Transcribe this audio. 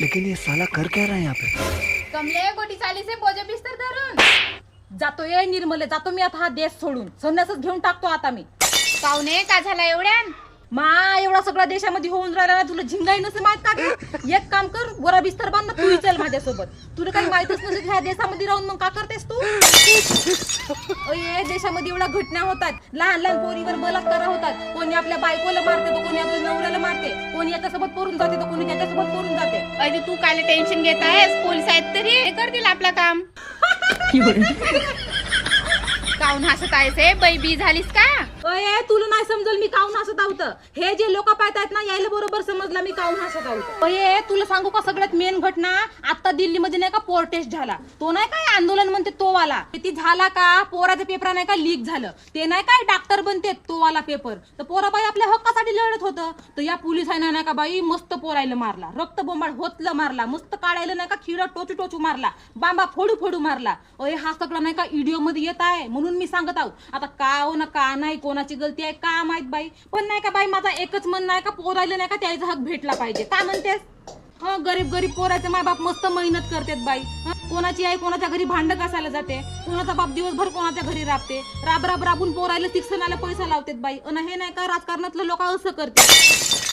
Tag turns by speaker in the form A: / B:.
A: लेकिन ये साला कर क्या रहा है यहाँ पे?
B: कमले गोटी चाली से बोजे बिस्तर धरून
C: जातो ये निर्मले, जातो मी आता हा देश सोडून. संन्यासच घेऊन टाकतो आता मी.
B: पाहुणे का झाला एवढ्यान?
C: मा एवढा सगळा देशामध्ये होऊन राहिला ना, तुला झिंगाई नसे माहित का ग? एक काम कर, गोरा बिस्तर बांध ना, तू चल माझ्यासोबत. तुला काही माहितच नसेल ह्या देशामध्ये राहून मग का करतेस तू? देशामध्ये एवढ्या घटना होतात, लहान लहान पोरीवर बलात्कार होतात. कोणी आपल्या बायकोला मारते तर कोणी आपल्या नवऱ्याला मारते, कोणी याच्यासोबत पळून जाते तर कोणी त्याच्यासोबत पळून जाते.
B: अरे तू काय टेन्शन घेत आहेस? पोलीस आहेत तरी हे करतील आपलं काम. काऊन हसत आहेस? बैबी झालीस का?
C: अये तुला नाही समजल मी काऊन हसत आहोत. हे जे लोक पाहतायत ना, यायला बरोबर समजला मी काऊन हसत आहोत. अये तुला सांगू का सगळ्यात मेन घटना आता दिल्लीमध्ये नाही का पोर टेस्ट झाला. तो नाही काय आंदोलन म्हणते तो वाला, ती झाला का पोराचा पेपर नाही का लीक झालं. ते नाही काय डॉक्टर बनते तो वाला पेपर. तर पोराबाई आपल्या हक्कासाठी लढत होतं. तर या पोलिसांना नाही का बाई मस्त पोरायला मारला, रक्त बोंबाळ होतलं मारला, मस्त काढायला नाही का खिळा टोचू टोचू मारला, बांबा फोडू फोडू मारला. अये हा सगळा नाही का व्हिडिओ मध्ये येत आहे म्हणून मी सांगत आहो. आता का हो ना का नाही, कोणाची गलती आहे का माहित बाई. पण नाही का बाई माझा एकच मन नाही का पोरायला नाही का त्याचा हक भेटला पाहिजे. काय म्हणतेस? हा गरीब गरीब पोराचे माय बाप मस्त मेहनत करतात बाई. कोणाची आई कोणाच्या घरी भांड कसायला जाते, कोणाचा बाप दिवसभर कोणाच्या घरी राबते, राब राब राबून पोरायला शिक्षणाला पैसा लावतात बाई. आणि हे नाही का राजकारणातलं लोक असं करते.